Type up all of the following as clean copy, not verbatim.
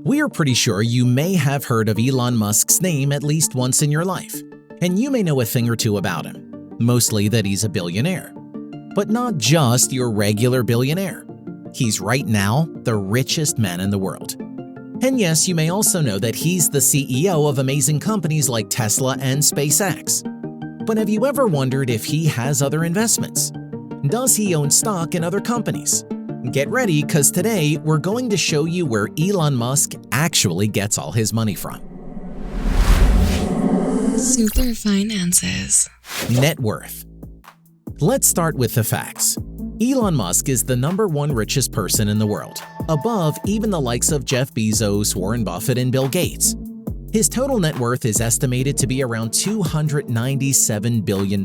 We are pretty sure you may have heard of Elon Musk's name at least once in your life, and you may know a thing or two about him, mostly that he's a billionaire. But not just your regular billionaire. He's right now the richest man in the world. And yes, you may also know that he's the CEO of amazing companies like Tesla and SpaceX. But have you ever wondered if he has other investments? Does he own stock in other companies? Get ready, because today we're going to show you where Elon Musk actually gets all his money from. Superfinances. Net worth. Let's start with the facts. Elon Musk is the #1 richest person in the world, above even the likes of Jeff Bezos, Warren Buffett, and Bill Gates. His total net worth is estimated to be around $297 billion,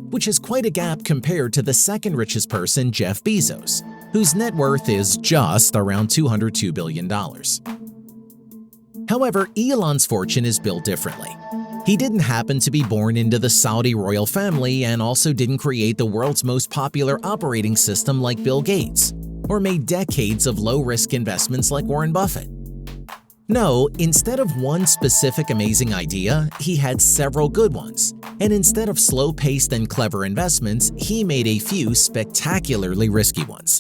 which is quite a gap compared to the second richest person, Jeff Bezos, whose net worth is just around $202 billion. However, Elon's fortune is built differently. He didn't happen to be born into the Saudi royal family and also didn't create the world's most popular operating system like Bill Gates, or made decades of low-risk investments like Warren Buffett. No, instead of one specific amazing idea, he had several good ones, and instead of slow-paced and clever investments, he made a few spectacularly risky ones.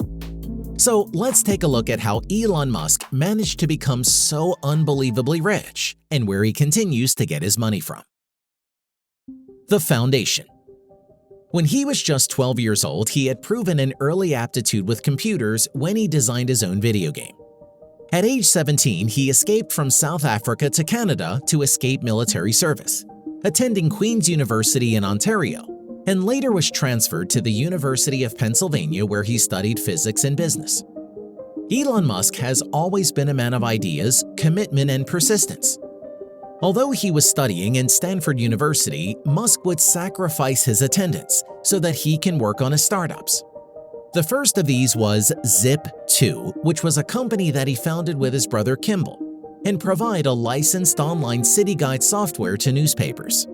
So let's take a look at how Elon Musk managed to become so unbelievably rich and where he continues to get his money from. The foundation. When he was just 12 years old, he had proven an early aptitude with computers when he designed his own video game. At age 17, he escaped from South Africa to Canada to escape military service, attending Queen's University in Ontario, and later was transferred to the University of Pennsylvania where he studied physics and business. Elon Musk has always been a man of ideas, commitment, and persistence. Although he was studying in Stanford University, Musk would sacrifice his attendance so that he can work on his startups. The first of these was Zip2, which was a company that he founded with his brother Kimball, and provide a licensed online city guide software to newspapers.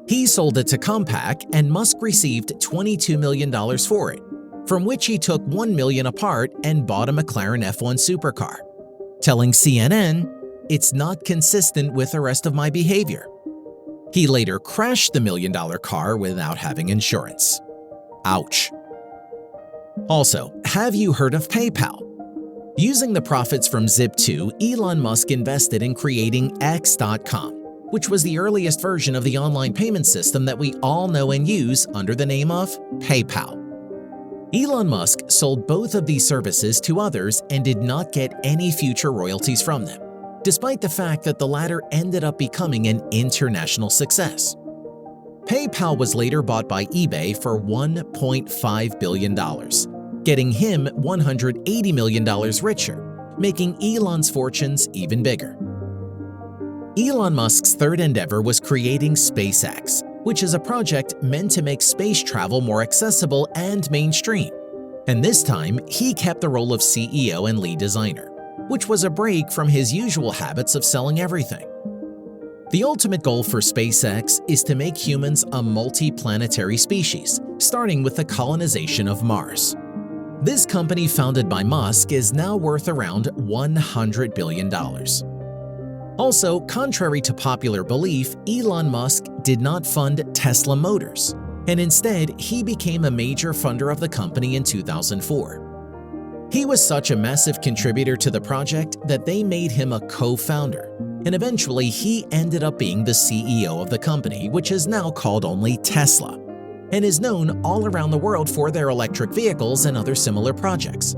He sold it to Compaq, and Musk received $22 million for it, from which he took $1 million apart and bought a McLaren F1 supercar, telling CNN, "It's not consistent with the rest of my behavior." He later crashed the $1 million car without having insurance. Ouch. Also, have you heard of PayPal? Using the profits from Zip2, Elon Musk invested in creating X.com, which was the earliest version of the online payment system that we all know and use under the name of PayPal. Elon Musk sold both of these services to others and did not get any future royalties from them, despite the fact that the latter ended up becoming an international success. PayPal was later bought by eBay for $1.5 billion, getting him $180 million richer, making Elon's fortunes even bigger. Elon Musk's third endeavor was creating SpaceX, which is a project meant to make space travel more accessible and mainstream. And this time, he kept the role of CEO and lead designer, which was a break from his usual habits of selling everything. The ultimate goal for SpaceX is to make humans a multi-planetary species, starting with the colonization of Mars. This company founded by Musk is now worth around $100 billion. Also, contrary to popular belief, Elon Musk did not fund Tesla Motors, and instead, he became a major funder of the company in 2004. He was such a massive contributor to the project that they made him a co-founder, and eventually he ended up being the CEO of the company, which is now called only Tesla, and is known all around the world for their electric vehicles and other similar projects.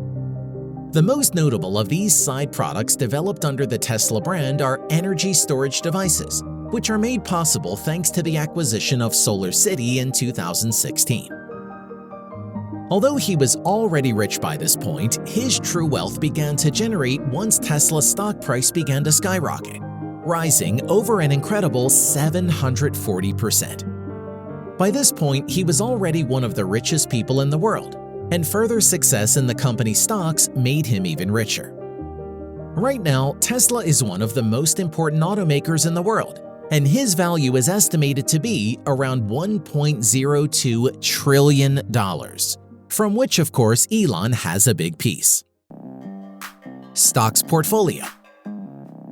The most notable of these side products developed under the Tesla brand are energy storage devices, which are made possible thanks to the acquisition of SolarCity in 2016. Although he was already rich by this point, his true wealth began to generate once Tesla's stock price began to skyrocket, rising over an incredible 740%. By this point, he was already one of the richest people in the world, and further success in the company's stocks made him even richer. Right now, Tesla is one of the most important automakers in the world, and his value is estimated to be around $1.02 trillion, from which, of course, Elon has a big piece. Stocks portfolio.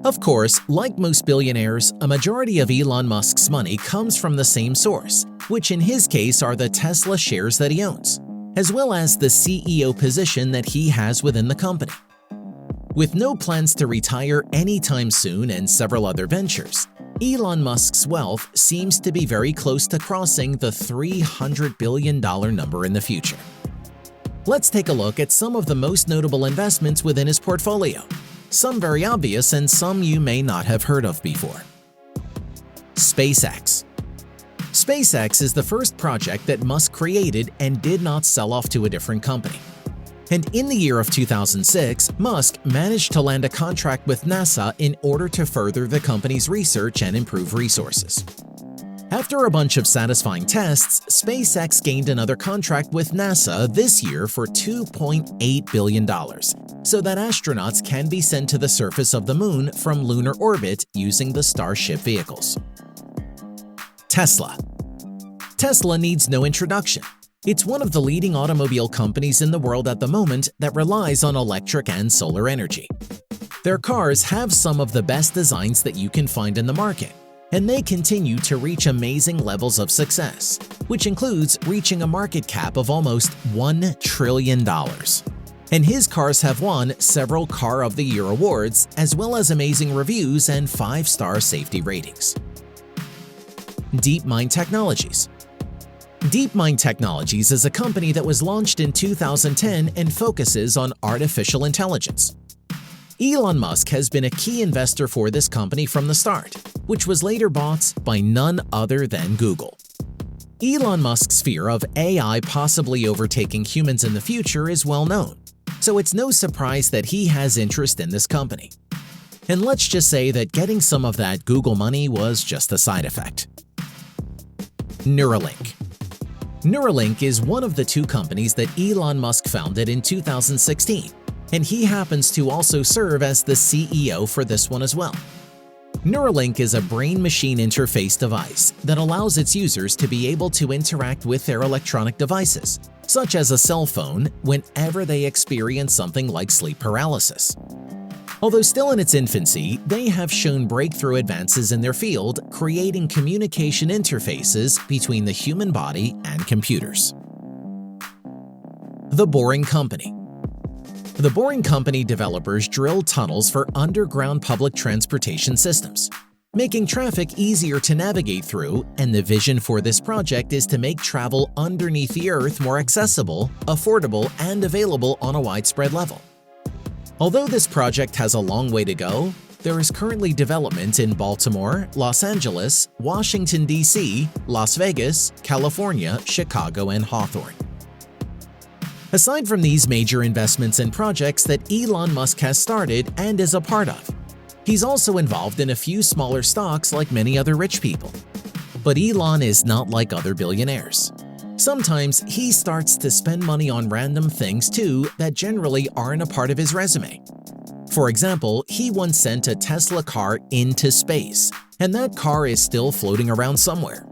Of course, like most billionaires, a majority of Elon Musk's money comes from the same source, which in his case are the Tesla shares that he owns, as well as the CEO position that he has within the company. With no plans to retire anytime soon and several other ventures, Elon Musk's wealth seems to be very close to crossing the $300 billion number in the future. Let's take a look at some of the most notable investments within his portfolio, some very obvious and some you may not have heard of before. SpaceX. SpaceX is the first project that Musk created and did not sell off to a different company. And in the year of 2006, Musk managed to land a contract with NASA in order to further the company's research and improve resources. After a bunch of satisfying tests, SpaceX gained another contract with NASA this year for $2.8 billion, so that astronauts can be sent to the surface of the moon from lunar orbit using the Starship vehicles. Tesla. Tesla needs no introduction. It's one of the leading automobile companies in the world at the moment that relies on electric and solar energy. Their cars have some of the best designs that you can find in the market, and they continue to reach amazing levels of success, which includes reaching a market cap of almost $1 trillion. And his cars have won several Car of the Year awards, as well as amazing reviews and 5-star safety ratings. DeepMind Technologies. DeepMind Technologies is a company that was launched in 2010 and focuses on artificial intelligence. Elon Musk has been a key investor for this company from the start, which was later bought by none other than Google. Elon Musk's fear of AI possibly overtaking humans in the future is well known, so it's no surprise that he has interest in this company. And let's just say that getting some of that Google money was just a side effect. NEURALINK. NEURALINK is one of the two companies that Elon Musk founded in 2016, and he happens to also serve as the CEO for this one as well. NEURALINK is a brain-machine interface device that allows its users to be able to interact with their electronic devices, such as a cell phone, whenever they experience something like sleep paralysis. Although still in its infancy, they have shown breakthrough advances in their field, creating communication interfaces between the human body and computers. The Boring Company. The Boring Company developers drill tunnels for underground public transportation systems, making traffic easier to navigate through, and the vision for this project is to make travel underneath the Earth more accessible, affordable, and available on a widespread level. Although this project has a long way to go, there is currently development in Baltimore, Los Angeles, Washington, D.C., Las Vegas, California, Chicago, and Hawthorne. Aside from these major investments and projects that Elon Musk has started and is a part of, he's also involved in a few smaller stocks like many other rich people. But Elon is not like other billionaires. Sometimes he starts to spend money on random things too that generally aren't a part of his resume. For example, he once sent a Tesla car into space, and that car is still floating around somewhere.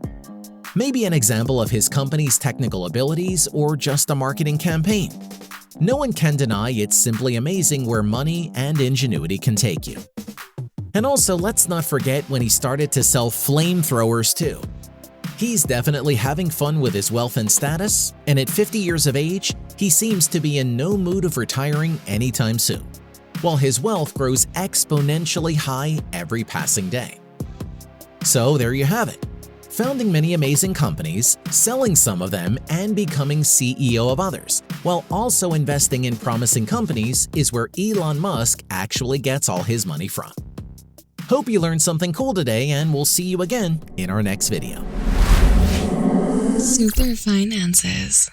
Maybe an example of his company's technical abilities or just a marketing campaign. No one can deny it's simply amazing where money and ingenuity can take you. And also, let's not forget when he started to sell flamethrowers too. He's definitely having fun with his wealth and status, and at 50 years of age, he seems to be in no mood of retiring anytime soon, while his wealth grows exponentially high every passing day. So there you have it. Founding many amazing companies, selling some of them, and becoming CEO of others, while also investing in promising companies is where Elon Musk actually gets all his money from. Hope you learned something cool today, and we'll see you again in our next video. Superfinances.